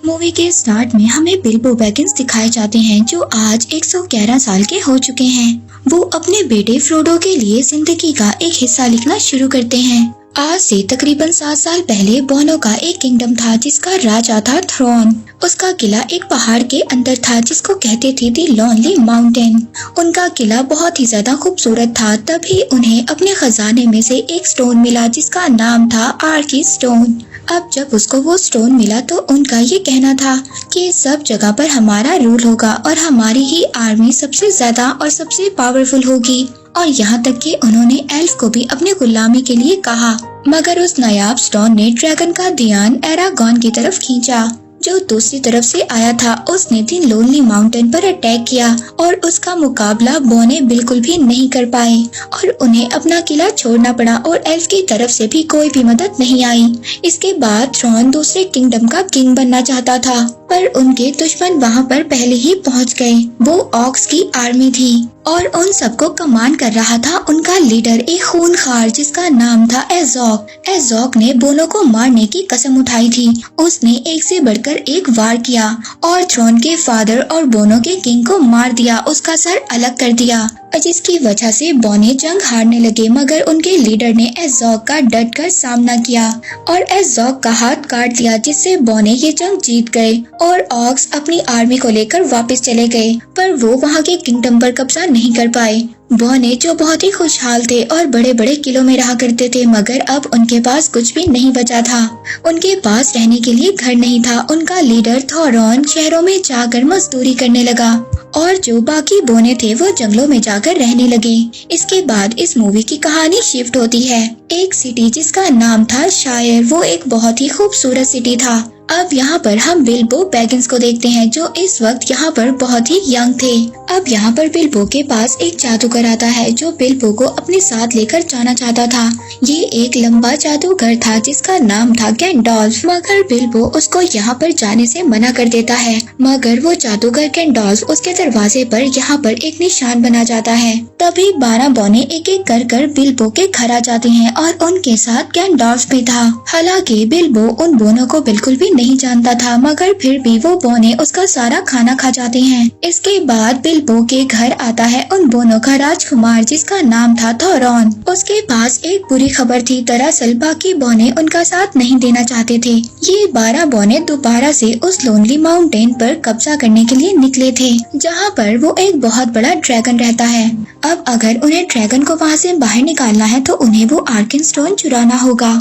Movie के start में हमें बिल्बो बैगिंस दिखाए जाते हैं जो आज 111 साल के हो चुके हैं। वो अपने बेटे फ्रोडो के लिए जिंदगी का एक हिस्सा लिखना शुरू करते हैं। आज से तकरीबन 7 साल पहले बोनो का एक किंगडम था जिसका राजा था थ्रोन। उसका किला एक पहाड़ के अंदर था जिसको कहते थे दी लोनली माउंटेन। उनका किला बहुत ही ज्यादा खूबसूरत था। तभी उन्हें अपने खजाने में से एक स्टोन मिला जिसका नाम था आर्की स्टोन। अब जब उसको वो स्टोन मिला तो उनका ये कहना था कि सब जगह पर हमारा रूल होगा और हमारी ही आर्मी सबसे ज्यादा और सबसे पावरफुल होगी। और यहाँ तक कि उन्होंने एल्फ को भी अपने गुलामी के लिए कहा। मगर उस नायाब स्टोन ने ड्रैगन का ध्यान एरागॉन की तरफ खींचा जो दूसरी तरफ से आया था। उसने दी लोनली माउंटेन पर अटैक किया और उसका मुकाबला बोने बिल्कुल भी नहीं कर पाए और उन्हें अपना किला छोड़ना पड़ा और एल्फ की तरफ से भी कोई भी मदद नहीं आई। इसके बाद थ्रोन दूसरे किंगडम का किंग बनना चाहता था पर उनके दुश्मन वहाँ पर पहले ही पहुँच गए। वो ऑक्स की आर्मी थी और उन सबको कमान कर रहा था उनका लीडर एक खूनखार जिसका नाम था एज़ोक। एज़ोक ने बोनो को मारने की कसम उठाई थी। उसने एक से बढ़कर एक वार किया और थ्रोन के फादर और बोनो के किंग को मार दिया, उसका सर अलग कर दिया जिसकी वजह से बोने जंग हारने लगे। मगर उनके लीडर ने एज़ोक का डट कर सामना किया और एज़ोक का हाथ काट दिया जिससे बोने ये जंग जीत गए और ऑक्स अपनी आर्मी को लेकर वापस चले गए पर वो वहाँ के किंगडम पर कब्जा नहीं कर पाए। बोने जो बहुत ही खुशहाल थे और बड़े बड़े किलों में रहा करते थे मगर अब उनके पास कुछ भी नहीं बचा था। उनके पास रहने के लिए घर नहीं था। उनका लीडर थोरॉन शहरों में जाकर मजदूरी करने लगा और जो बाकी बोने थे वो जंगलों में जाकर रहने लगे। इसके बाद इस मूवी की कहानी शिफ्ट होती है एक सिटी जिसका नाम था शायर। वो एक बहुत ही खूबसूरत सिटी था। अब यहाँ पर हम बिल्बो बैगिंस को देखते हैं जो इस वक्त यहाँ पर बहुत ही यंग थे। अब यहाँ पर बिल्बो के पास एक जादूगर आता है जो बिल्बो को अपने साथ लेकर जाना चाहता था। ये एक लंबा जादूगर था जिसका नाम था गैंडोल्फ। मगर बिल्बो उसको यहाँ पर जाने से मना कर देता है। मगर वो जादूगर गैंडोल्फ उसके दरवाजे पर यहाँ पर एक निशान बना जाता है। तभी 12 बोने एक एक कर बिल्बो के घर आ जाते हैं और उनके साथ गैंडोल्फ भी था। हालांकि बिल्बो उन बोनों को बिल्कुल भी नहीं जानता था मगर फिर भी वो बोने उसका सारा खाना खा जाते हैं। इसके बाद बिल्बो के घर आता है उन बोनों का राजकुमार जिसका नाम था थोरॉन। उसके पास एक बुरी खबर थी। दरअसल बाकी बोने उनका साथ नहीं देना चाहते थे। ये 12 बोने दोबारा से उस लोनली माउंटेन पर कब्जा करने के लिए निकले थे जहाँ पर वो एक बहुत बड़ा ड्रैगन रहता है। अब अगर उन्हें ड्रैगन को वहाँ से बाहर निकालना है तो उन्हें वो आर्कन स्टोन चुराना होगा।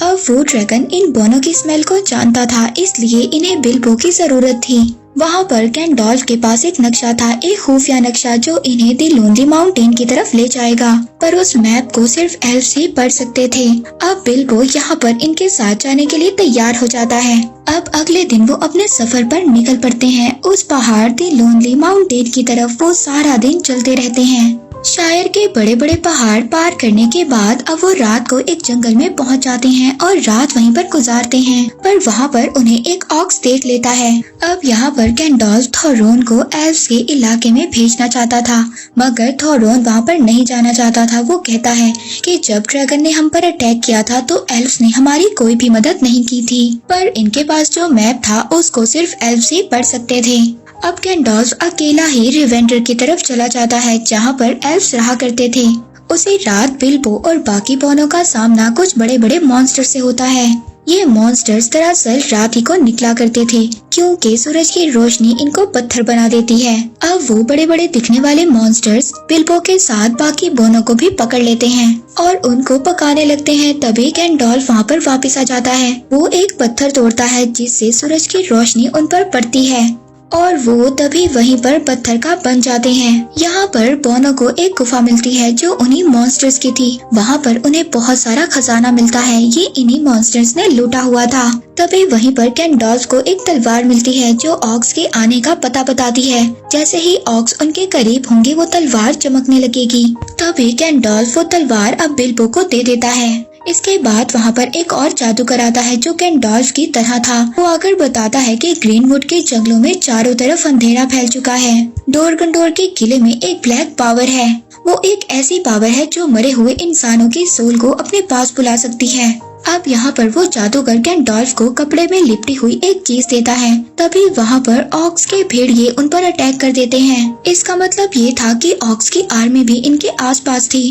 अब वो ड्रैगन इन बोनों की स्मेल को जानता था इसलिए इन्हें बिल्बो की जरूरत थी। वहाँ पर गैंडोल्फ के पास एक नक्शा था, एक खुफिया नक्शा जो इन्हें दी लोनली माउंटेन की तरफ ले जाएगा पर उस मैप को सिर्फ एल्फ ही पढ़ सकते थे। अब बिल्बो यहाँ पर इनके साथ जाने के लिए तैयार हो जाता है। अब अगले दिन वो अपने सफर पर निकल पड़ते हैं उस पहाड़ दी लोनली माउंटेन की तरफ। वो सारा दिन चलते रहते हैं। शायर के बड़े बड़े पहाड़ पार करने के बाद अब वो रात को एक जंगल में पहुंच जाते हैं और रात वहीं पर गुजारते हैं पर वहाँ पर उन्हें एक ऑक्स देख लेता है। अब यहाँ पर गैंडोल्फ थोरॉन को एल्फ्स के इलाके में भेजना चाहता था मगर थोरॉन वहाँ पर नहीं जाना चाहता था। वो कहता है कि जब ड्रैगन ने हम पर अटैक किया था तो एल्फ्स ने हमारी कोई भी मदद नहीं की थी पर इनके पास जो मैप था उसको सिर्फ एल्फ्स ही पढ़ सकते थे। अब गैंडोल्फ अकेला ही रिवेंडर की तरफ चला जाता है जहाँ पर एल्फ्स रहा करते थे। उसी रात बिल्बो और बाकी बोनों का सामना कुछ बड़े बड़े मॉन्स्टर से होता है। ये मॉन्स्टर्स दरअसल रात ही को निकला करते थे क्योंकि सूरज की रोशनी इनको पत्थर बना देती है। अब वो बड़े बड़े दिखने वाले मॉन्स्टर्स बिल्बो के साथ बाकी बोनों को भी पकड़ लेते हैं और उनको पकाने लगते हैं। तभी गैंडोल्फ वहाँ पर वापस आ जाता है। वो एक पत्थर तोड़ता है जिससे सूरज की रोशनी उन पर पड़ती है और वो तभी वहीं पर पत्थर का बन जाते हैं। यहाँ पर बोनो को एक गुफा मिलती है जो उन्हीं मॉन्स्टर्स की थी। वहाँ पर उन्हें बहुत सारा खजाना मिलता है। ये इन्हीं मॉन्स्टर्स ने लूटा हुआ था। तभी वहीं पर गैंडोल्फ को एक तलवार मिलती है जो ऑक्स के आने का पता बताती है। जैसे ही ऑक्स उनके करीब होंगे वो तलवार चमकने लगेगी। तभी गैंडोल्फ वो तलवार अब बिल्बो को दे देता है। इसके बाद वहाँ पर एक और जादूगर आता है जो गैंडोल्फ की तरह था। वो आकर बताता है कि ग्रीनवुड के जंगलों में चारों तरफ अंधेरा फैल चुका है। डोरगंडोर के किले में एक ब्लैक पावर है। वो एक ऐसी पावर है जो मरे हुए इंसानों की सोल को अपने पास बुला सकती है। अब यहाँ पर वो जादूगर गैंडॉल्फ को कपड़े में लिपटी हुई एक चीज देता है। तभी वहाँ पर ऑक्स के भेड़िए उन पर अटैक कर देते हैं। इसका मतलब ये था कि ऑक्स की आर्मी भी इनके आसपास थी।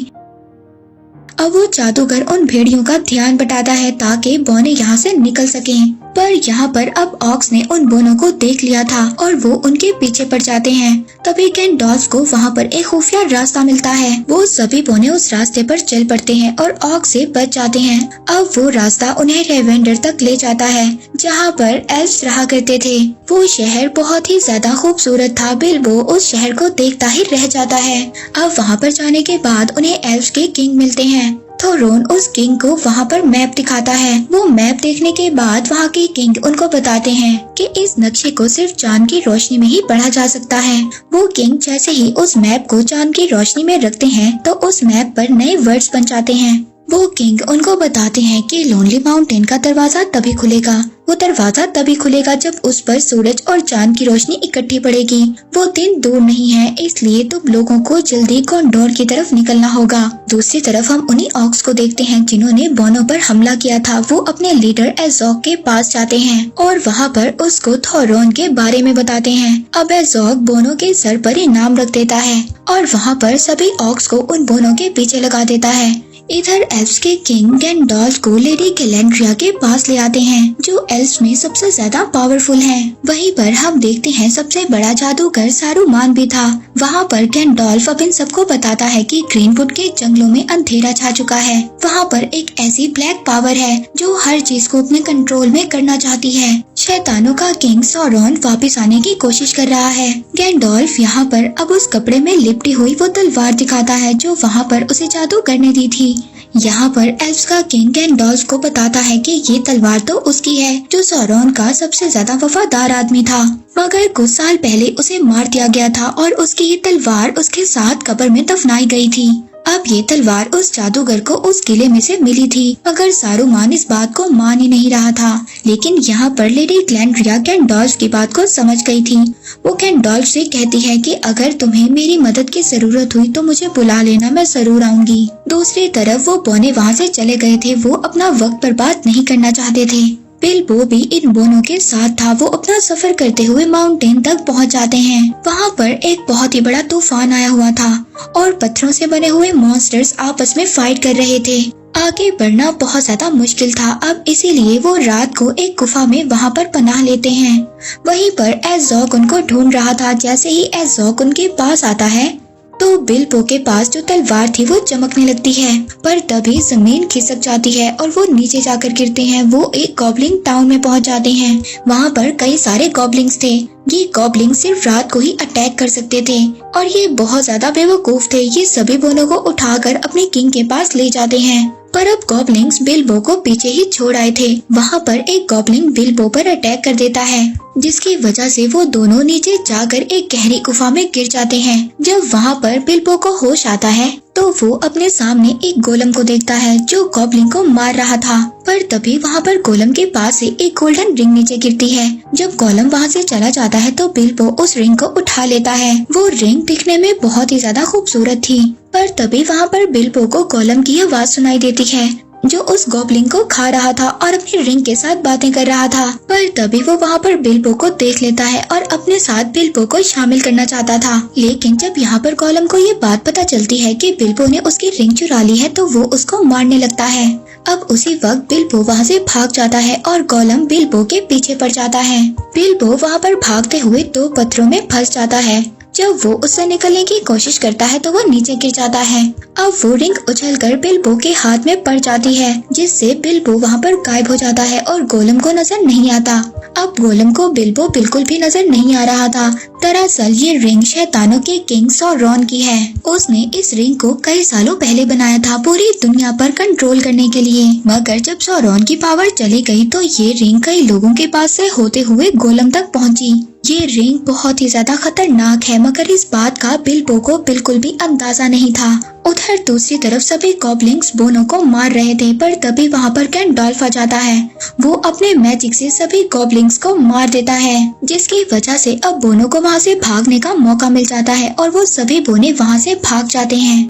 अब वो जादूगर उन भेड़ियों का ध्यान बटाता है ताकि बोने यहाँ से निकल सकें। पर यहाँ पर अब ऑक्स ने उन बोनों को देख लिया था और वो उनके पीछे पड़ जाते हैं। तभी गैंडॉल्फ को वहाँ पर एक खुफिया रास्ता मिलता है। वो सभी बोने उस रास्ते पर चल पड़ते हैं और ऑक्स से बच जाते हैं। अब वो रास्ता उन्हें रेवेंडर तक ले जाता है जहाँ पर एल्फ्स रहा करते थे। वो शहर बहुत ही ज्यादा खूबसूरत था। बिल्बो उस शहर को देखता ही रह जाता है। अब वहाँ पर जाने के बाद उन्हें एल्फ्स के किंग मिलते हैं। थोरोन उस किंग को वहाँ पर मैप दिखाता है। वो मैप देखने के बाद वहाँ के किंग उनको बताते हैं कि इस नक्शे को सिर्फ चांद की रोशनी में ही पढ़ा जा सकता है। वो किंग जैसे ही उस मैप को चांद की रोशनी में रखते हैं तो उस मैप पर नए वर्ड्स बन जाते हैं। वो किंग उनको बताते हैं कि लोनली माउंटेन का दरवाजा तभी खुलेगा। वो दरवाजा तभी खुलेगा जब उस पर सूरज और चांद की रोशनी इकट्ठी पड़ेगी। वो दिन दूर नहीं है, इसलिए तुम लोगों को जल्दी कॉन्डोर की तरफ निकलना होगा। दूसरी तरफ हम उन्हीं ऑक्स को देखते हैं जिन्होंने बोनो पर हमला किया था। वो अपने लीडर एज़ोग के पास जाते हैं और वहाँ पर उसको थोरोन के बारे में बताते हैं। अब एज़ोग बोनो के सर पर इनाम रख देता है और वहाँ पर सभी ऑक्स को उन बोनो के पीछे लगा देता है। इधर एल्फ्स के किंग गैंडॉल्फ को लेडी गैलेंड्रिया के पास ले आते हैं जो एल्फ्स में सबसे ज्यादा पावरफुल है। वहीं पर हम देखते हैं सबसे बड़ा जादूगर सारूमान भी था। वहाँ पर गैंडॉल्फ अब इन सबको बताता है कि ग्रीनवुड के जंगलों में अंधेरा छा चुका है। वहाँ पर एक ऐसी ब्लैक पावर है जो हर चीज को अपने कंट्रोल में करना चाहती है। शैतानों का किंग सौरॉन वापस आने की कोशिश कर रहा है। गैंडॉल्फ यहाँ पर अब उस कपड़े में लिपटी हुई वो तलवार दिखाता है जो वहाँ पर उसे जादू करने दी थी। यहाँ पर एल्फ्स का किंग गैंडॉल्फ को बताता है कि ये तलवार तो उसकी है जो सौरॉन का सबसे ज्यादा वफादार आदमी था, मगर कुछ साल पहले उसे मार दिया गया था और उसकी ये तलवार उसके साथ कब्र में दफनाई गई थी। अब ये तलवार उस जादूगर को उस किले में से मिली थी, मगर सारूमान इस बात को मान ही नहीं रहा था। लेकिन यहाँ पर लेडी गैलेंड्रिया गैंडॉल्फ की बात को समझ गई थी। वो गैंडॉल्फ से कहती है कि अगर तुम्हें मेरी मदद की जरूरत हुई तो मुझे बुला लेना, मैं जरूर आऊंगी। दूसरी तरफ वो बोने वहाँ से चले गए थे। वो अपना वक्त बर्बाद नहीं करना चाहते थे। बिल्बो भी इन बोनों के साथ था। वो अपना सफर करते हुए माउंटेन तक पहुंच जाते हैं। वहां पर एक बहुत ही बड़ा तूफान आया हुआ था और पत्थरों से बने हुए मॉन्स्टर्स आपस में फाइट कर रहे थे। आगे बढ़ना बहुत ज्यादा मुश्किल था। अब इसीलिए वो रात को एक गुफा में वहां पर पनाह लेते हैं। वहीं पर एज़ोग उनको ढूंढ रहा था। जैसे ही एज़ोग उनके पास आता है तो बिल्बो के पास जो तलवार थी वो चमकने लगती है, पर तभी जमीन खिसक जाती है और वो नीचे जाकर गिरते हैं। वो एक गॉब्लिंग टाउन में पहुंच जाते हैं। वहाँ पर कई सारे गॉब्लिंग्स थे। ये गॉब्लिंग सिर्फ रात को ही अटैक कर सकते थे और ये बहुत ज्यादा बेवकूफ थे। ये सभी बोनों को उठाकर अपने किंग के पास ले जाते हैं, पर अब गॉब्लिंग्स बिल्बो को पीछे ही छोड़ आए थे। वहाँ पर एक गॉब्लिंग बिल्बो पर अटैक कर देता है, जिसकी वजह से वो दोनों नीचे जाकर एक गहरी गुफा में गिर जाते हैं। जब वहाँ पर बिल्बो को होश आता है तो वो अपने सामने एक गोलम को देखता है जो गॉब्लिंग को मार रहा था। पर तभी वहाँ पर गोलम के पास से एक गोल्डन रिंग नीचे गिरती है। जब गोलम वहाँ से चला जाता है तो बिल्बो उस रिंग को उठा लेता है। वो रिंग दिखने में बहुत ही ज्यादा खूबसूरत थी, पर तभी वहाँ पर बिल्बो को गोलम की आवाज सुनाई देती है जो उस गॉब्लिंग को खा रहा था और अपनी रिंग के साथ बातें कर रहा था। पर तभी वो वहाँ पर बिल्बो को देख लेता है और अपने साथ बिल्बो को शामिल करना चाहता था। लेकिन जब यहाँ पर गोलम को ये बात पता चलती है कि बिल्बो ने उसकी रिंग चुरा ली है तो वो उसको मारने लगता है। अब उसी वक्त बिल्बो वहाँ से भाग जाता है और गोलम बिल्बो के पीछे पड़ जाता है। बिल्बो वहाँ पर भागते हुए दो पत्थरों में फंस जाता है। जब वो उससे निकलने की कोशिश करता है तो वो नीचे गिर जाता है। अब वो रिंग उछलकर बिल्बो के हाथ में पड़ जाती है, जिससे बिल्बो वहाँ पर गायब हो जाता है और गोलम को नजर नहीं आता। अब गोलम को बिल्बो बिल्कुल भी नजर नहीं आ रहा था। दरअसल ये रिंग शैतानों के किंग सौरॉन की है। उसने इस रिंग को कई सालों पहले बनाया था पूरी दुनिया पर कंट्रोल करने के लिए, मगर जब सौरॉन की पावर चली गई तो ये रिंग कई लोगों के पास से होते हुए गोलम तक पहुँची। ये रिंग बहुत ही ज्यादा खतरनाक है, मगर इस बात का बिल्बो को बिल्कुल भी अंदाजा नहीं था। उधर दूसरी तरफ सभी गॉब्लिंग्स बोनो को मार रहे थे, पर तभी वहाँ पर गैंडॉल्फ आ जाता है। वो अपने मैजिक से सभी गॉब्लिंग्स को मार देता है, जिसकी वजह से अब बोनो को वहाँ से भागने का मौका मिल जाता है और वो सभी बोने वहाँ से भाग जाते हैं।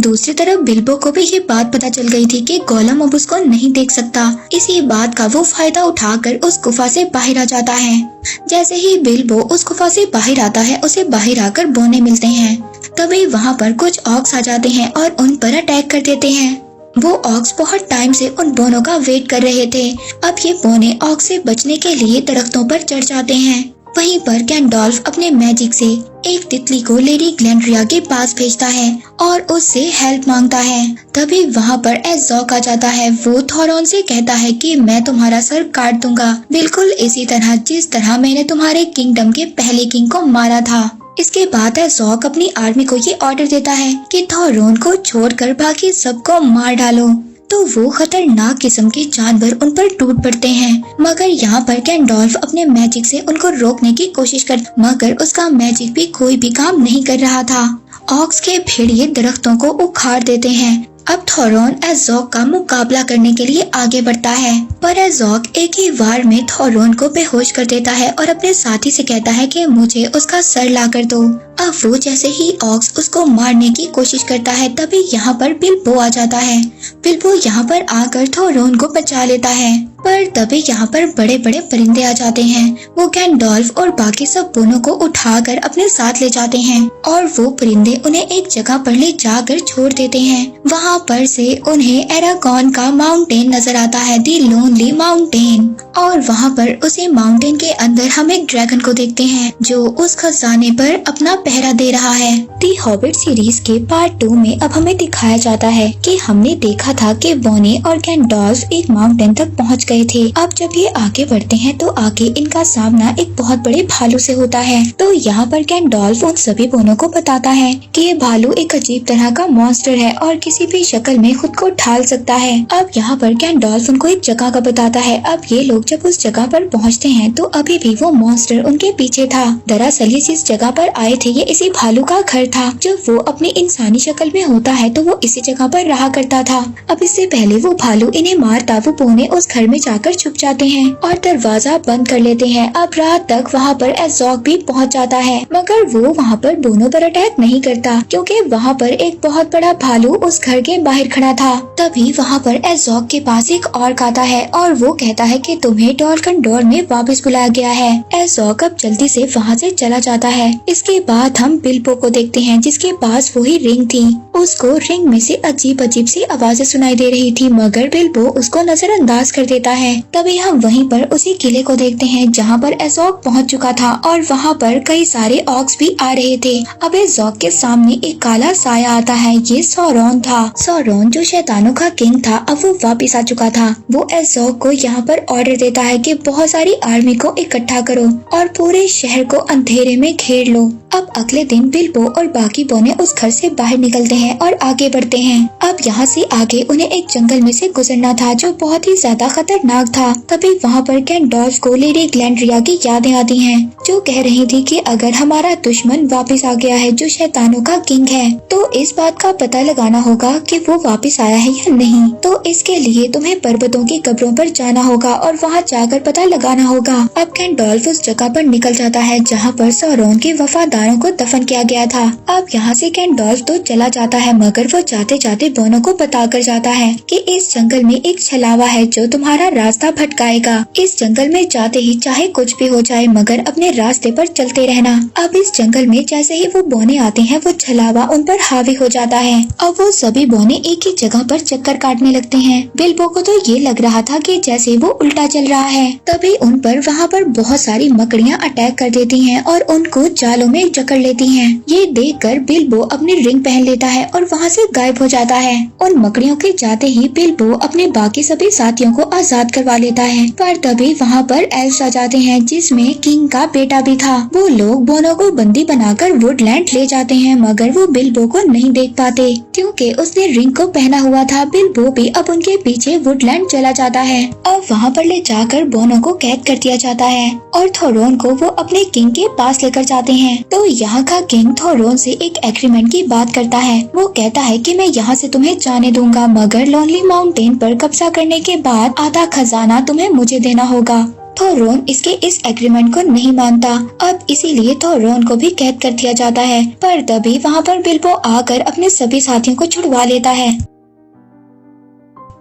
दूसरी तरफ बिल्बो को भी ये बात पता चल गई थी कि गोलम अब उसको नहीं देख सकता। इसी बात का वो फायदा उठाकर उस गुफा से बाहर आ जाता है। जैसे ही बिल्बो उस गुफा से बाहर आता है, उसे बाहर आकर बोने मिलते हैं। तभी वहाँ पर कुछ ऑक्स आ जाते हैं और उन पर अटैक कर देते हैं। वो ऑक्स बहुत टाइम से उन बोनों का वेट कर रहे थे। अब ये बोने ऑक्स से बचने के लिए दरख्तों पर चढ़ जाते हैं। वहीं पर गैंडोल्फ अपने मैजिक से एक तितली को लेडी ग्लैंड्रिया के पास भेजता है और उससे हेल्प मांगता है। तभी वहाँ पर एज़ोक आ जाता है। वो थोरॉन से कहता है कि मैं तुम्हारा सर काट दूंगा, बिल्कुल इसी तरह जिस तरह मैंने तुम्हारे किंगडम के पहले किंग को मारा था। इसके बाद एज़ोक अपनी आर्मी को ये ऑर्डर देता है कि थोरॉन को छोड़कर बाकी सबको मार डालो। तो वो खतरनाक किस्म के जानवर उन पर टूट पड़ते हैं, मगर यहाँ पर गैंडोल्फ अपने मैजिक से उनको रोकने की कोशिश कर, मगर उसका मैजिक भी कोई भी काम नहीं कर रहा था। ऑक्स के भेड़िए दरख्तों को उखाड़ देते हैं। अब थोरॉन एज़ोक का मुकाबला करने के लिए आगे बढ़ता है, पर एज़ोक एक ही वार में थोरॉन को बेहोश कर देता है और अपने साथी से कहता है कि मुझे उसका सर ला कर दो। अब वो जैसे ही ऑक्स उसको मारने की कोशिश करता है, तभी यहाँ पर बिल्बो आ जाता है। बिल्बो यहाँ पर आकर थोरॉन को बचा लेता है, पर तभी यहाँ पर बड़े बड़े परिंदे आ जाते हैं। वो गैंडोल्फ और बाकी सब बोनों को उठाकर अपने साथ ले जाते हैं और वो परिंदे उन्हें एक जगह पर ले जाकर छोड़ देते हैं। वहाँ पर से उन्हें एरागॉन का माउंटेन नजर आता है, दी लोनली माउंटेन। और वहाँ पर उसी माउंटेन के अंदर हम एक ड्रैगन को देखते हैं जो उस खजाने पर अपना पहरा दे रहा है। दी हॉबिट सीरीज के पार्ट 2 में अब हमें दिखाया जाता है कि हमने देखा था कि बोने और गैंडोल्फ एक माउंटेन तक पहुँच गए थे। अब जब ये आगे बढ़ते हैं तो आगे इनका सामना एक बहुत बड़े भालू से होता है। तो यहाँ पर गैंडोल्फ उन सभी बोनों को बताता है कि ये भालू एक अजीब तरह का मॉन्स्टर है और किसी भी शक्ल में खुद को ढाल सकता है। अब यहाँ पर गैंडोल्फ उनको एक जगह का बताता है। अब ये लोग जब उस जगह पर पहुँचते हैं तो अभी भी वो मॉन्स्टर उनके पीछे था। दरअसल ये जिस जगह पर आए थे ये इसी भालू का घर था। जब वो अपनी इंसानी शक्ल में होता है तो वो इसी जगह पर रहा करता था। अब इससे पहले वो भालू इन्हें मारता, वो बोने उस घर में जाकर छुप जाते हैं और दरवाजा बंद कर लेते हैं। अब रात तक वहाँ पर एज़ोक भी पहुँच जाता है, मगर वो वहाँ पर बोनों पर अटैक नहीं करता क्योंकि वहाँ पर एक बहुत बड़ा भालू उस घर के बाहर खड़ा था। तभी वहाँ पर एज़ोक के पास एक ऑर्क आता है और वो कहता है कि तुम्हें डोरकन में वापस बुलाया गया है। एज़ोक अब जल्दी से वहाँ से चला जाता है। इसके बाद हम बिल्बो को देखते हैं जिसके पास वही रिंग थी। उसको रिंग में से अजीब अजीब सी आवाजें सुनाई दे रही थी, मगर बिल्बो उसको नजरअंदाज कर देता है। तभी हम वहीं पर उसी किले को देखते हैं जहाँ पर एज़ोक पहुँच चुका था और वहाँ पर कई सारे ऑक्स भी आ रहे थे। अब एज़ोक के सामने एक काला साया आता है। ये सौरॉन था। सौरॉन जो शैतानों का किंग था अब वो वापिस आ चुका था। वो एज़ोक को यहाँ पर ऑर्डर देता है कि बहुत सारी आर्मी को इकट्ठा करो और पूरे शहर को अंधेरे में घेर लो। अब अगले दिन बिल्बो और बाकी बोने उस घर से बाहर निकलते हैं और आगे बढ़ते हैं। अब यहाँ से आगे उन्हें एक जंगल में से गुजरना था जो बहुत ही ज्यादा खतरनाक था। तभी वहाँ पर गैंडोल्फ को लेडी ग्लैंड्रिया की यादें आती हैं, जो कह रही थी कि अगर हमारा दुश्मन वापस आ गया है जो शैतानों का किंग है तो इस बात का पता लगाना होगा कि वो वापस आया है या नहीं। तो इसके लिए तुम्हें पर्वतों की कब्रों पर जाना होगा और वहाँ जाकर पता लगाना होगा। अब गैंडोल्फ उस जगह पर निकल जाता है जहाँ पर सौरॉन के वफादारों को दफन किया गया था। अब यहाँ से गैंडोल्फ तो चला जाता है, मगर वो जाते जाते बोनों को बता कर जाता है कि इस जंगल में एक छलावा है जो तुम्हारा रास्ता भटकाएगा। इस जंगल में जाते ही चाहे कुछ भी हो जाए मगर अपने रास्ते पर चलते रहना। अब इस जंगल में जैसे ही वो बोने आते हैं वो छलावा उन पर हावी हो जाता है। अब वो सभी बोने एक ही जगह पर चक्कर काटने लगते हैं। बिल्बो को तो ये लग रहा था कि जैसे वो उल्टा चल रहा है। तभी उन पर वहाँ पर बहुत सारी मकड़ियाँ अटैक कर देती हैं और उनको जालों में जकड़ लेती हैं। ये देखकर बिल्बो अपनी रिंग पहन लेता है और वहाँ से गायब हो जाता है। उन मकड़ियों के जाते ही बिल्बो अपने बाकी सभी साथियों को आजाद करवा लेता है, पर तभी वहाँ पर एल्फ्स आ जाते हैं जिसमें किंग का बेटा भी था। वो लोग बोनो को बंदी बनाकर वुडलैंड ले जाते हैं, मगर वो बिल्बो को नहीं देख पाते क्योंकि उसने रिंग को पहना हुआ था। बिल्बो भी अब उनके पीछे वुडलैंड चला जाता है। अब वहाँ पर ले जाकर बोनो को कैद कर दिया जाता है और थोरॉन को वो अपने किंग के पास लेकर जाते हैं। तो यहाँ का किंग थोरॉन से एक एग्रीमेंट की बात करता है। वो कहता है कि मैं यहाँ से तुम्हें जाने दूंगा, मगर लोनली माउंटेन पर कब्जा करने के बाद आधा खजाना तुम्हें मुझे देना होगा। थोरोन इसके इस एग्रीमेंट को नहीं मानता। अब इसीलिए थोरोन को भी कैद कर दिया जाता है, पर तभी वहाँ पर बिल्बो आकर अपने सभी साथियों को छुड़वा लेता है।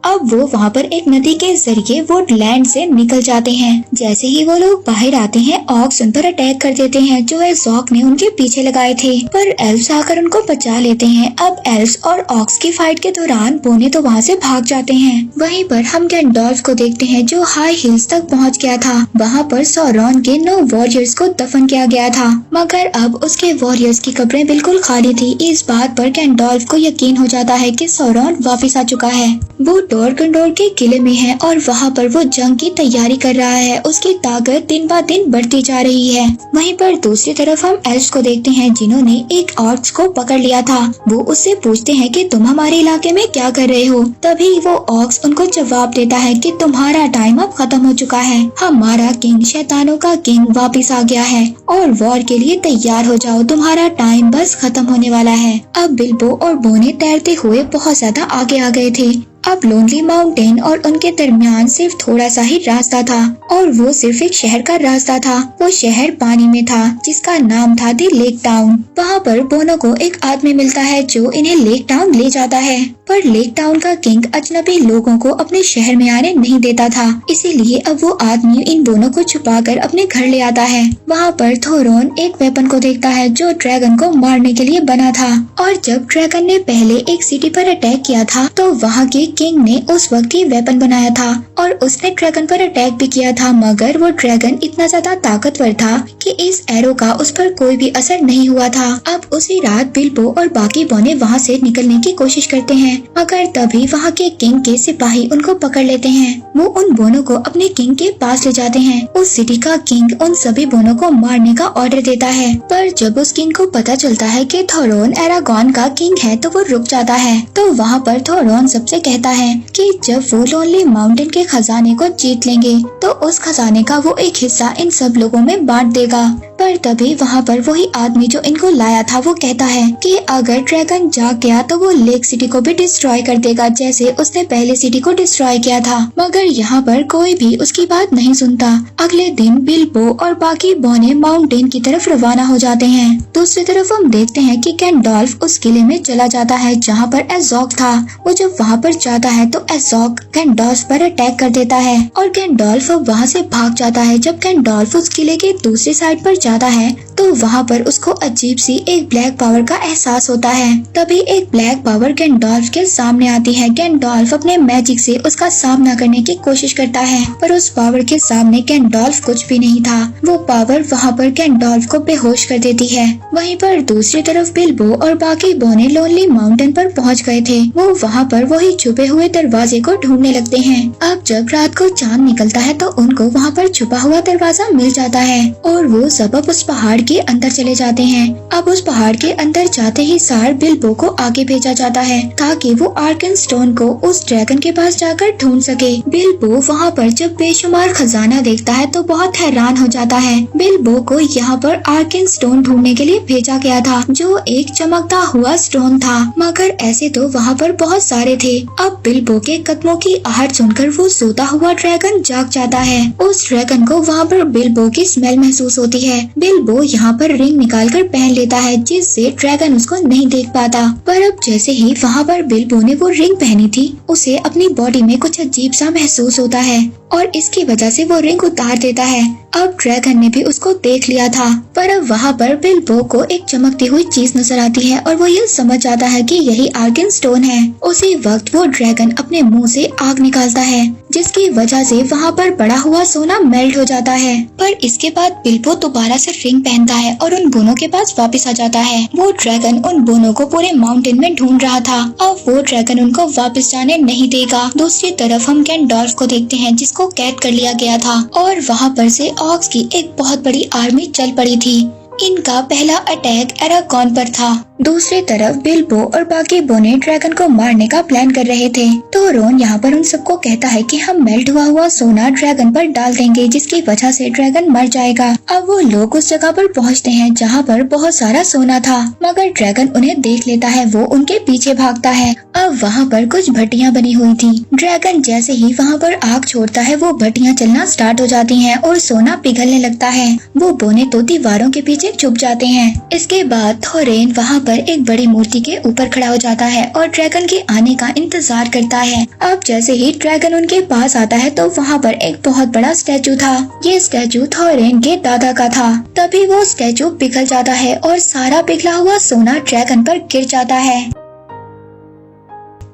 अब वो वहाँ पर एक नदी के जरिए वुडलैंड से निकल जाते हैं। जैसे ही वो लोग बाहर आते हैं, ऑक्स उन पर अटैक कर देते हैं जो एज़ोक ने उनके पीछे लगाए थे, पर एल्व्स आकर उनको बचा लेते हैं। अब एल्व्स और ऑक्स की फाइट के दौरान बोने तो वहाँ से भाग जाते हैं। वहीं पर हम गैंडोल्फ को देखते हैं जो हाई हिल्स तक पहुँच गया था। वहाँ पर सौरॉन के 9 वॉरियर्स को दफन किया गया था, मगर अब उसके वॉरियर्स की कब्रें बिल्कुल खाली थी। इस बात पर गैंडोल्फ को यकीन हो जाता है कि सौरॉन वापिस आ चुका है। वो डोरगंडोर के किले में है और वहाँ पर वो जंग की तैयारी कर रहा है। उसकी ताकत दिन ब दिन बढ़ती जा रही है। वहीं पर दूसरी तरफ हम एल्व्स को देखते हैं जिन्होंने एक ऑक्स को पकड़ लिया था। वो उससे पूछते हैं कि तुम हमारे इलाके में क्या कर रहे हो। तभी वो ऑक्स उनको जवाब देता है कि तुम्हारा टाइम अब खत्म हो चुका है। हमारा किंग, शैतानों का किंग वापिस आ गया है और वॉर के लिए तैयार हो जाओ, तुम्हारा टाइम बस खत्म होने वाला है। अब बिल्बो और बोने तैरते हुए बहुत ज्यादा आगे आ गए थे। अब लोनली माउंटेन और उनके दरमियान सिर्फ थोड़ा सा ही रास्ता था और वो सिर्फ एक शहर का रास्ता था। वो शहर पानी में था जिसका नाम था दी लेक टाउन। वहाँ पर बोनो को एक आदमी मिलता है जो इन्हें लेक टाउन ले जाता है, पर लेक टाउन का किंग अजनबी लोगों को अपने शहर में आने नहीं देता था। इसीलिए अब वो आदमी इन दोनों को छुपाकर अपने घर ले आता है। वहाँ पर थोरोन एक वेपन को देखता है जो ड्रैगन को मारने के लिए बना था, और जब ड्रैगन ने पहले एक सिटी पर अटैक किया था तो वहाँ के किंग ने उस वक्त ही वेपन बनाया था और उसने ड्रैगन पर अटैक भी किया था, मगर वो ड्रैगन इतना ज्यादा ताकतवर था कि इस एरो का उस पर कोई भी असर नहीं हुआ था। अब उसी रात बिल्बो और बाकी बोने वहाँ से निकलने की कोशिश करते हैं, मगर तभी वहाँ के किंग के सिपाही उनको पकड़ लेते हैं। वो उन बोनों को अपने किंग के पास ले जाते हैं। उस सिटी का किंग उन सभी बोनों को मारने का ऑर्डर देता है, पर जब उस किंग को पता चलता है कि थोरोन एरागॉन का किंग है तो वो रुक जाता है। तो वहाँ पर थोरोन सबसे कहता है कि जब वो लोनली माउंटेन के खजाने को जीत लेंगे तो उस खजाने का वो एक हिस्सा इन सब लोगों में बांट देगा। पर तभी वहाँ पर वही आदमी जो इनको लाया था वो कहता है कि अगर ड्रैगन जाग गया तो वो लेक सिटी को भी डिस्ट्रॉय कर देगा जैसे उसने पहले सिटी को डिस्ट्रॉय किया था। मगर यहाँ पर कोई भी उसकी बात नहीं सुनता। अगले दिन बिल्बो और बाकी बोने माउंटेन की तरफ रवाना हो जाते हैं। दूसरी तरफ हम देखते हैं कि गैंडोल्फ उस किले में चला जाता है जहाँ पर एज़ोक था। वो जब वहाँ पर जाता है तो एज़ोक गैंडोल्फ पर अटैक कर देता है और गैंडोल्फ वहाँ से भाग जाता है। जब गैंडोल्फ उस किले के दूसरी साइड पर जाता है तो वहाँ पर उसको अजीब सी एक ब्लैक पावर का एहसास होता है। तभी एक ब्लैक पावर गैंडोल्फ के सामने आती है। गैंडोल्फ अपने मैजिक से उसका सामना करने की कोशिश करता है, पर उस पावर के सामने गैंडोल्फ कुछ भी नहीं था। वो पावर वहाँ पर गैंडोल्फ को बेहोश कर देती है। वहीं पर दूसरी तरफ बिल्बो और बाकी बोने लोनली माउंटेन पर पहुँच गए थे। वो वहाँ पर वही छुपे हुए दरवाजे को ढूंढने लगते हैं। अब जब रात को चांद निकलता है तो उनको वहाँ पर छुपा हुआ दरवाजा मिल जाता है और वो सब उस पहाड़ के अंदर चले जाते हैं। अब उस पहाड़ के अंदर जाते ही सार बिल्बो को आगे भेजा जाता है ताकि वो आर्कन स्टोन को उस ड्रैगन के पास जाकर ढूंढ सके। बिल्बो वहाँ पर जब बेशुमार खजाना देखता है तो बहुत हैरान हो जाता है। बिल्बो को यहाँ पर आर्कन स्टोन ढूंढने के लिए भेजा गया था जो एक चमकता हुआ स्टोन था, मगर ऐसे तो वहाँ पर बहुत सारे थे। अब बिल्बो के कदमों की आहट सुनकर वो सोता हुआ ड्रैगन जाग जाता है। उस ड्रैगन को वहाँ पर बिल्बो की स्मेल महसूस होती है। बिल्बो यहाँ पर रिंग निकालकर पहन लेता है जिससे ड्रैगन उसको नहीं देख पाता, पर अब जैसे ही वहाँ पर बिल्बो ने वो रिंग पहनी थी उसे अपनी बॉडी में कुछ अजीब सा महसूस होता है और इसकी वजह से वो रिंग उतार देता है। अब ड्रैगन ने भी उसको देख लिया था, पर अब वहाँ पर बिल्बो को एक चमकती हुई चीज नजर आती है और वो ये समझ जाता है कि यही आर्कन स्टोन है। उसी वक्त वो ड्रैगन अपने मुंह से आग निकालता है जिसकी वजह से वहाँ पर बड़ा हुआ सोना मेल्ट हो जाता है। पर इसके बाद बिल्बो दोबारा से रिंग पहनता है और उन बोनों के पास वापस आ जाता है। वो ड्रैगन उन बोनों को पूरे माउंटेन में ढूंढ रहा था। अब वो ड्रैगन उनको वापस जाने नहीं देगा। दूसरी तरफ हम गैंडोल्फ को देखते हैं जिसको कैद कर लिया गया था और वहाँ पर से ऑक्स की एक बहुत बड़ी आर्मी चल पड़ी थी। इनका पहला अटैक एरागॉन पर था दूसरी तरफ बिल्बो और बाकी बोने ड्रैगन को मारने का प्लान कर रहे थे। तो रोन यहाँ पर उन सबको कहता है कि हम मेल्ट हुआ सोना ड्रैगन पर डाल देंगे, जिसकी वजह से ड्रैगन मर जाएगा। अब वो लोग उस जगह पर पहुँचते हैं जहाँ पर बहुत सारा सोना था, मगर ड्रैगन उन्हें देख लेता है। वो उनके पीछे भागता है। अब वहाँ पर कुछ भट्टियाँ बनी हुई थी। ड्रैगन जैसे ही वहाँ पर आग छोड़ता है, वो भट्टियाँ चलना स्टार्ट हो जाती हैं और सोना पिघलने लगता है। वो बोने तो दीवारों के पीछे छुप जाते हैं। इसके बाद थोरेन वहाँ पर एक बड़ी मूर्ति के ऊपर खड़ा हो जाता है और ड्रैगन के आने का इंतजार करता है। अब जैसे ही ड्रैगन उनके पास आता है तो वहाँ पर एक बहुत बड़ा स्टैचू था। ये स्टैचू थोरेन के दादा का था। तभी वो स्टैचू पिघल जाता है और सारा पिघला हुआ सोना ड्रैगन पर गिर जाता है।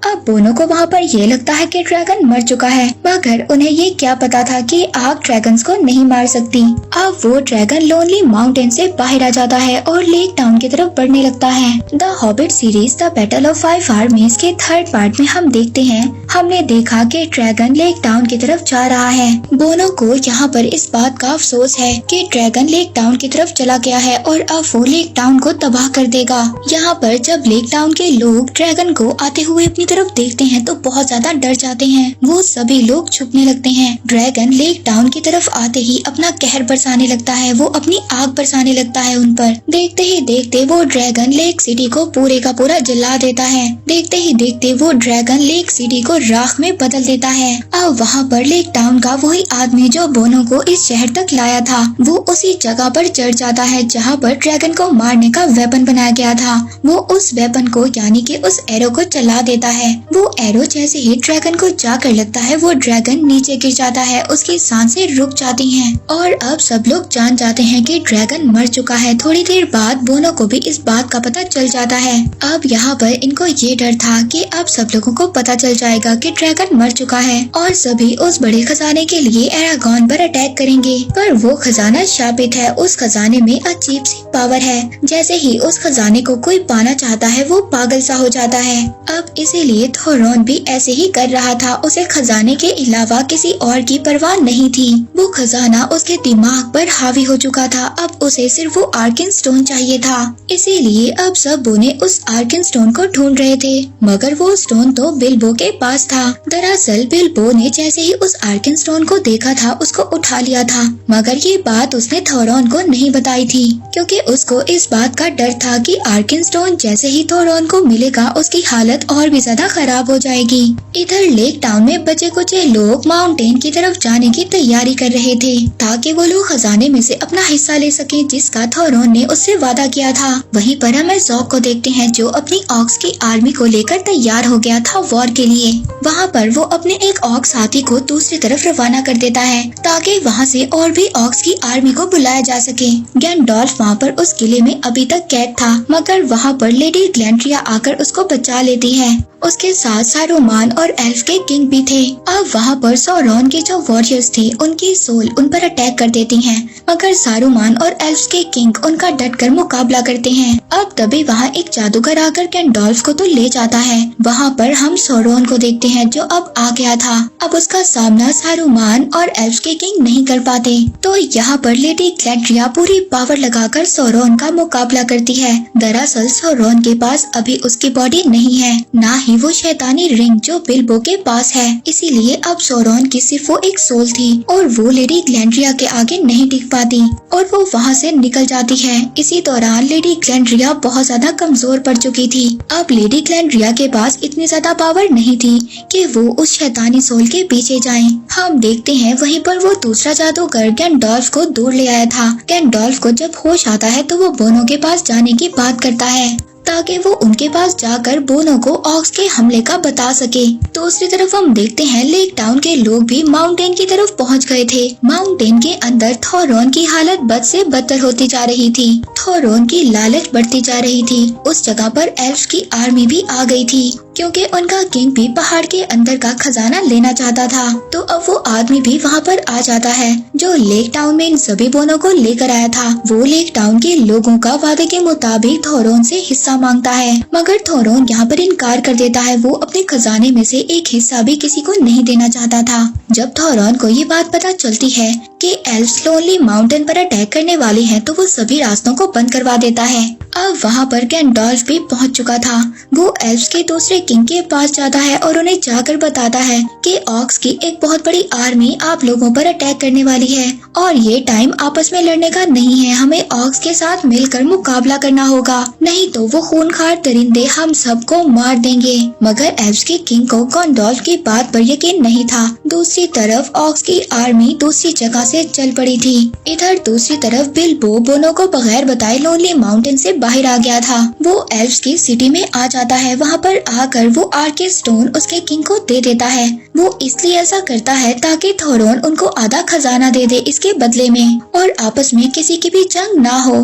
अब बोनो को वहाँ पर ये लगता है कि ड्रैगन मर चुका है, मगर उन्हें ये क्या पता था कि आग ड्रैगन्स को नहीं मार सकती। अब वो ड्रैगन लोनली माउंटेन से बाहर आ जाता है और लेक टाउन की तरफ बढ़ने लगता है। The hobbit series the battle of 5 आर्मीज के 3rd पार्ट में हम देखते हैं, हमने देखा कि ड्रैगन लेक टाउन की तरफ जा रहा है। बोनो को यहाँ पर इस बात का अफसोस है कि ड्रैगन लेक टाउन की तरफ चला गया है और अब वो लेक टाउन को तबाह कर देगा। यहाँ पर जब लेक टाउन के लोग ड्रैगन को आते हुए अपनी तरफ देखते हैं तो बहुत ज्यादा डर जाते हैं। वो सभी लोग छुपने लगते हैं। ड्रैगन लेक टाउन की तरफ आते ही अपना कहर बरसाने लगता है। वो अपनी आग बरसाने लगता है उन पर। देखते ही देखते वो ड्रैगन लेक सिटी को पूरे का पूरा जला देता है। देखते ही देखते वो ड्रैगन लेक सिटी को राख में बदल देता है। अब वहाँ पर लेक टाउन का वही आदमी जो बोनो को इस शहर तक लाया था, वो उसी जगह पर चढ़ जाता है जहाँ पर ड्रैगन को मारने का वेपन बनाया गया था। वो उस वेपन को यानी कि उस एरो को चला देता है। वो एरो जैसे ही ड्रैगन को जाकर लगता है, वो ड्रैगन नीचे गिर जाता है। उसकी सांसें रुक जाती हैं और अब सब लोग जान जाते हैं कि ड्रैगन मर चुका है। थोड़ी देर बाद बोनो को भी इस बात का पता चल जाता है। अब यहाँ पर इनको ये डर था कि अब सब लोगों को पता चल जाएगा कि ड्रैगन मर चुका है और सभी उस बड़े खजाने के लिए एरागॉन पर अटैक करेंगे। पर वो खजाना शापित है। उस खजाने में अजीब सी पावर है। जैसे ही उस खजाने को कोई पाना चाहता है, वो पागल सा हो जाता है। अब इसीलिए थोरॉन भी ऐसे ही कर रहा था। उसे खजाने के अलावा किसी और की परवाह नहीं थी। वो खजाना उसके दिमाग पर हावी हो चुका था। अब उसे सिर्फ वो आर्कन स्टोन चाहिए था। इसीलिए अब सब बोने उस आर्कन स्टोन को ढूंढ रहे थे, मगर वो स्टोन तो बिल्बो के पास था। दरअसल बिल्बो ने जैसे ही उस आर्कन स्टोन को देखा था, उसको उठा लिया था, मगर ये बात उसने थोरॉन को नहीं बताई थी, क्योंकि उसको इस बात का डर था कि आर्कन स्टोन जैसे ही थोरॉन को मिलेगा, उसकी हालत और भी ज्यादा खराब हो जाएगी। इधर लेक टाउन में बचे कुचे लोग माउंटेन की तरफ जाने की तैयारी कर रहे थे, ताकि वो लोग खजाने में से अपना हिस्सा ले सके, जिसका थोरॉन ने उससे वादा किया था। वहीं पर हम ज़ॉग को देखते हैं, जो अपनी ऑक्स की आर्मी को लेकर तैयार हो गया था वॉर के लिए। वहाँ पर वो अपने एक ऑक्स साथी को दूसरी तरफ रवाना कर देता है, ताकि वहाँ से और भी ऑक्स की आर्मी को बुलाया जा सके। गैंडोल्फ वहाँ पर उस किले में अभी तक कैद था, मगर वहाँ पर लेडी ग्लैंड्रिया आकर उसको बचा लेती है। उसके साथ सारूमान और एल्फ के किंग भी थे। अब वहाँ पर सौरॉन के जो वॉरियर्स थे, उनकी सोल उन पर अटैक कर देती हैं, मगर सारूमान और एल्फ के किंग उनका डटकर मुकाबला करते हैं। अब तभी वहाँ एक जादूगर आकर गैंडोल्फ को तो ले जाता है। वहाँ पर हम सौरॉन को देखते हैं, जो अब आ गया था। अब उसका सामना सारूमान और एल्फ के किंग नहीं कर पाते, तो यहाँ पर लेडी ग्लैंड्रिया पूरी पावर लगाकर सौरॉन का मुकाबला करती है। दरअसल सौरॉन के पास अभी उसकी बॉडी नहीं है, ना ही वो शैतानी रिंग जो बिल्बो के पास है। इसीलिए अब सौरॉन की सिर्फ वो एक सोल थी और वो लेडी ग्लैंड्रिया के आगे नहीं टिक पाती और वो वहाँ से निकल जाती है। इसी दौरान लेडी ग्लैंड्रिया बहुत ज्यादा कमजोर पड़ चुकी थी। अब लेडी ग्लैंड्रिया के पास इतनी ज्यादा पावर नहीं थी कि वो उस शैतानी सोल के पीछे जाएं। हम देखते हैं वहीं पर वो दूसरा जादूगर गैंडोल्फ को दूर ले आया था। गैंडोल्फ को जब होश आता है तो वो बोनो के पास जाने की बात करता है, ताकि वो उनके पास जाकर बोनो को ऑक्स के हमले का बता सके। दूसरी तरफ हम देखते हैं लेक टाउन के लोग भी माउंटेन की तरफ पहुंच गए थे। माउंटेन के अंदर थोरॉन की हालत बद से बदतर होती जा रही थी। थोरॉन की लालच बढ़ती जा रही थी। उस जगह पर एल्फ की आर्मी भी आ गई थी, क्योंकि उनका किंग भी पहाड़ के अंदर का खजाना लेना चाहता था। तो अब वो आदमी भी वहाँ पर आ जाता है, जो लेक टाउन में इन सभी बोनों को लेकर आया था। वो लेक टाउन के लोगों का वादे के मुताबिक थोरॉन से हिस्सा मांगता है, मगर थोरॉन यहाँ पर इनकार कर देता है। वो अपने खजाने में से एक हिस्सा भी किसी को नहीं देना चाहता था। जब थोरॉन को ये बात पता चलती है कि एल्फ्स लोनली माउंटेन पर अटैक करने वाले हैं, तो वो सभी रास्तों को बंद करवा देता है। अब वहाँ पर गैंडोल्फ भी पहुँच चुका था। वो एल्व्स के दूसरे किंग के पास जाता है और उन्हें जाकर बताता है कि ऑक्स की एक बहुत बड़ी आर्मी आप लोगों पर अटैक करने वाली है और ये टाइम आपस में लड़ने का नहीं है। हमें ऑक्स के साथ मिलकर मुकाबला करना होगा, नहीं तो वो खूनखार दरिंदे हम सबको मार देंगे। मगर एल्व्स के किंग को गैंडोल्फ की बात पर यकीन नहीं था। दूसरी तरफ ऑक्स की आर्मी दूसरी जगह से चल पड़ी थी। इधर दूसरी तरफ बिल्बो बोनो को बगैर बताए लोनली माउंटेन से बाहर आ गया था। वो एल्व्स की सिटी में आ जाता है। वहाँ पर आकर वो आर्के स्टोन उसके किंग को दे देता है। वो इसलिए ऐसा करता है ताकि थोरोन उनको आधा खजाना दे दे इसके बदले में और आपस में किसी की भी जंग ना हो।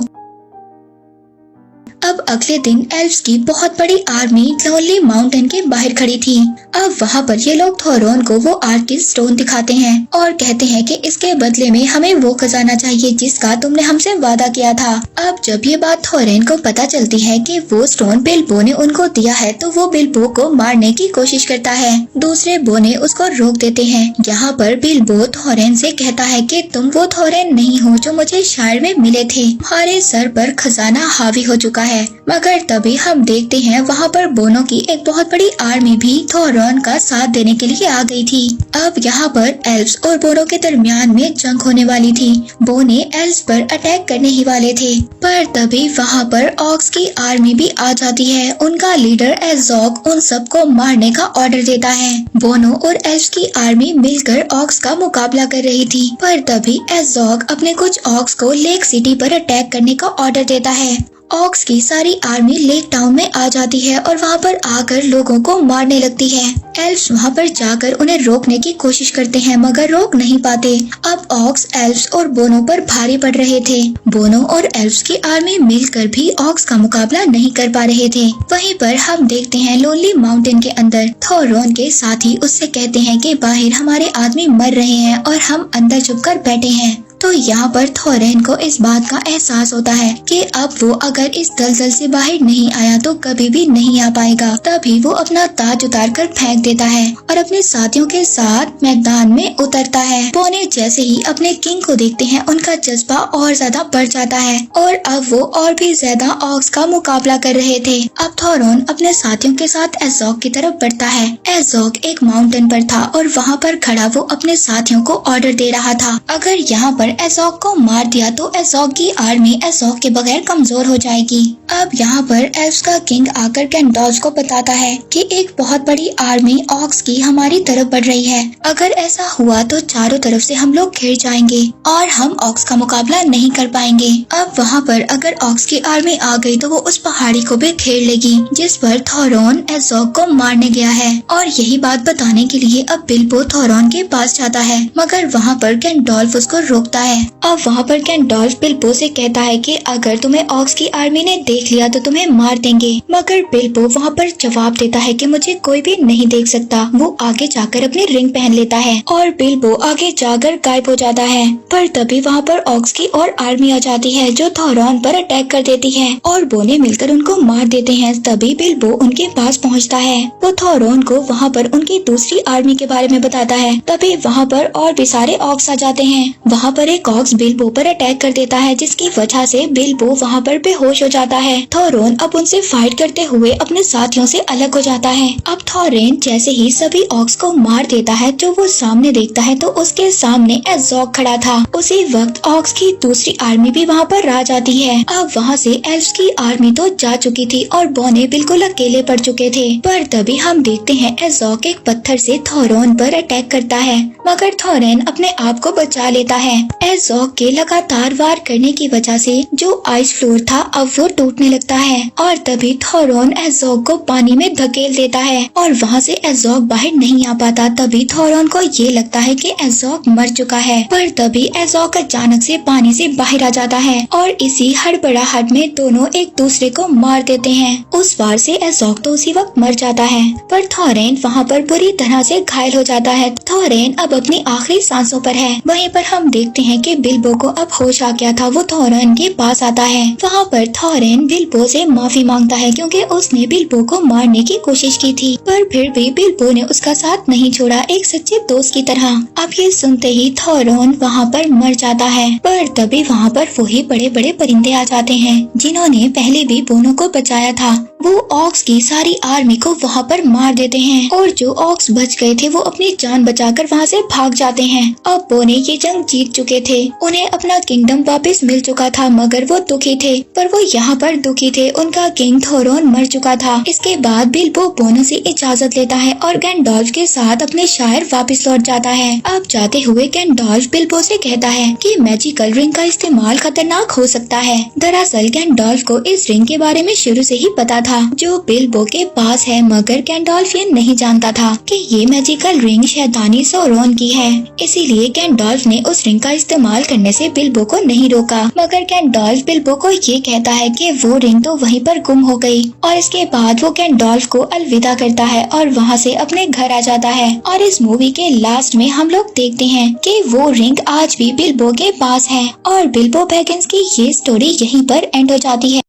अब अगले दिन एल्व्स की बहुत बड़ी आर्मी लोनली माउंटेन के बाहर खड़ी थी। अब वहाँ पर ये लोग थोरोन को वो आर्किड स्टोन दिखाते हैं और कहते हैं कि इसके बदले में हमें वो खजाना चाहिए जिसका तुमने हमसे वादा किया था। अब जब ये बात थोरेन को पता चलती है कि वो स्टोन बिल्बो ने उनको दिया है तो वो बिल्बो को मारने की कोशिश करता है। दूसरे बोने उसको रोक देते हैं। यहाँ पर बिल्बो थोरेन से कहता है कि तुम वो थोरेन नहीं हो जो मुझे शायर में मिले थे। हमारे सर पर खजाना हावी हो चुका है। मगर तभी हम देखते हैं वहाँ पर बोनो की एक बहुत बड़ी आर्मी भी थोरोन का साथ देने के लिए आ गई थी। अब यहाँ पर एल्व्स और बोनो के दरमियान में जंग होने वाली थी। बोने एल्व्स पर अटैक करने ही वाले थे, पर तभी वहाँ पर ऑक्स की आर्मी भी आ जाती है। उनका लीडर एज़ोग उन सबको मारने का ऑर्डर देता है। बोनो और एल्व्स की आर्मी मिलकर ऑक्स का मुकाबला कर रही थी, पर तभी एज़ोग अपने कुछ ऑक्स को लेक सिटी पर अटैक करने का ऑर्डर देता है। ऑक्स की सारी आर्मी लेक टाउन में आ जाती है और वहाँ पर आकर लोगों को मारने लगती है। एल्व्स वहाँ पर जाकर उन्हें रोकने की कोशिश करते हैं मगर रोक नहीं पाते। अब ऑक्स एल्व्स और बोनो पर भारी पड़ रहे थे। बोनो और एल्व्स की आर्मी मिलकर भी ऑक्स का मुकाबला नहीं कर पा रहे थे। वहीं पर हम देखते हैं लोनली माउंटेन के अंदर थोरोन के साथी उससे कहते हैं कि बाहर हमारे आदमी मर रहे हैं और हम अंदर छुपकर बैठे हैं। तो यहाँ पर थोरेन को इस बात का एहसास होता है कि अब वो अगर इस दलदल से बाहर नहीं आया तो कभी भी नहीं आ पाएगा। तभी वो अपना ताज उतार कर फेंक देता है और अपने साथियों के साथ मैदान में उतरता है। बोने जैसे ही अपने किंग को देखते हैं उनका जज्बा और ज्यादा बढ़ जाता है और अब वो और भी ज्यादा ऑक्स का मुकाबला कर रहे थे। अब थोरोन अपने साथियों के साथ एज़ोग की तरफ बढ़ता है। एज़ोग एक माउंटेन पर था और वहाँ पर खड़ा वो अपने साथियों को ऑर्डर दे रहा था, अगर यहाँ पर एज़ोग को मार दिया तो एज़ोग की आर्मी एज़ोग के बगैर कमजोर हो जाएगी। अब यहाँ पर एल्व्स का किंग आकर गैंडोल्फ को बताता है कि एक बहुत बड़ी आर्मी ऑक्स की हमारी तरफ बढ़ रही है। अगर ऐसा हुआ तो चारों तरफ से हम लोग घिर जाएंगे और हम ऑक्स का मुकाबला नहीं कर पाएंगे। अब वहाँ पर अगर ऑक्स की आर्मी आ गई तो वो उस पहाड़ी को भी घेर लेगी जिस पर थोरोन एज़ोग को मारने गया है। और यही बात बताने के लिए अब बिल्बो थोरोन के पास जाता है मगर वहाँ पर गैंडोल्फ उसको रोकता है। अब वहाँ पर गैंडोल्फ बिल्बो से कहता है कि अगर तुम्हें ऑक्स की आर्मी ने देख लिया तो तुम्हें मार देंगे। मगर बिल्बो वहाँ पर जवाब देता है कि मुझे कोई भी नहीं देख सकता। वो आगे जाकर अपनी रिंग पहन लेता है और बिल्बो आगे जाकर गायब हो जाता है। पर तभी वहाँ पर ऑक्स की और आर्मी आ जाती है जो थोरोन पर अटैक कर देती है और बोने मिलकर उनको मार देते हैं। तभी बिल्बो उनके पास पहुँचता है। वो थोरोन को वहाँ पर उनकी दूसरी आर्मी के बारे में बताता है। तभी वहाँ पर और भी सारे ऑक्स आ जाते हैं। वहाँ पर एक ऑक्स बिल्बो पर अटैक कर देता है जिसकी वजह से बिल्बो वहाँ पर बेहोश हो जाता है। थोरोन अब उनसे फाइट करते हुए अपने साथियों से अलग हो जाता है। अब थोरेन जैसे ही सभी ऑक्स को मार देता है जो वो सामने देखता है तो उसके सामने एज़ोग खड़ा था। उसी वक्त ऑक्स की दूसरी आर्मी भी वहाँ पर आ जाती है। अब वहाँ से एल्व्स की आर्मी तो जा चुकी थी और बोने बिल्कुल अकेले पड़ चुके थे। पर तभी हम देखते हैं एज़ोग एक पत्थर से थोरोन पर अटैक करता है मगर थोरेन अपने आप को बचा लेता है। एज़ोग के लगातार वार करने की वजह से जो आइस फ्लोर था अब वो टूटने लगता है और तभी थोरोन एज़ोग को पानी में धकेल देता है और वहाँ से एज़ोग बाहर नहीं आ पाता। तभी थोरोन को ये लगता है कि एज़ोग मर चुका है, पर तभी एज़ोग अचानक से पानी से बाहर आ जाता है और इसी हड़बड़ाहट में दोनों एक दूसरे को मार देते हैं। उस वार से एज़ोग तो उसी वक्त मर जाता है पर थोरेन वहाँ पर बुरी तरह से घायल हो जाता है। थोरेन अब अपनी आखिरी सांसों पर है। वहीं पर हम देखते हैं हैं कि बिल्बो को अब होश आ गया था। वो थॉरन के पास आता है। वहाँ पर थॉरन बिल्बो से माफी मांगता है क्योंकि उसने बिल्बो को मारने की कोशिश की थी, पर फिर भी बिल्बो ने उसका साथ नहीं छोड़ा, एक सच्चे दोस्त की तरह। अब ये सुनते ही थॉरन वहाँ पर मर जाता है, पर तभी वहाँ पर वही बड़े बड़े परिंदे आ जाते हैं जिन्होंने पहले भी बोनो को बचाया था। वो ऑक्स की सारी आर्मी को वहाँ पर मार देते हैं और जो ऑक्स बच गए थे वो अपनी जान बचाकर वहाँ से भाग जाते हैं। अब बोने ये जंग जीत चुके थे, उन्हें अपना किंगडम वापस मिल चुका था, मगर वो दुखी थे। पर वो यहाँ पर दुखी थे, उनका किंग थोरन मर चुका था। इसके बाद बिल्बो बोनो से इजाजत लेता है और गैंडोल्फ के साथ अपने शहर वापस लौट जाता है। अब जाते हुए गैंडोल्फ बिल्बो से कहता है कि मैजिकल रिंग का इस्तेमाल खतरनाक हो सकता है। दरअसल गैंडोल्फ को इस रिंग के बारे में शुरू से ही पता था जो बिल्बो के पास है, मगर गैंडोल्फ ये नहीं जानता था कि ये मैजिकल रिंग शैतानी सोरोन की है। इसीलिए गैंडोल्फ ने उस रिंग का इस्तेमाल करने से बिल्बो को नहीं रोका, मगर गैंडोल्फ बिल्बो को ये कहता है कि वो रिंग तो वहीं पर गुम हो गई। और इसके बाद वो गैंडोल्फ को अलविदा करता है और वहाँ से अपने घर आ जाता है। और इस मूवी के लास्ट में हम लोग देखते हैं कि वो रिंग आज भी बिल्बो के पास है और बिल्बो बैगिंस की ये स्टोरी यहीं पर एंड हो जाती है।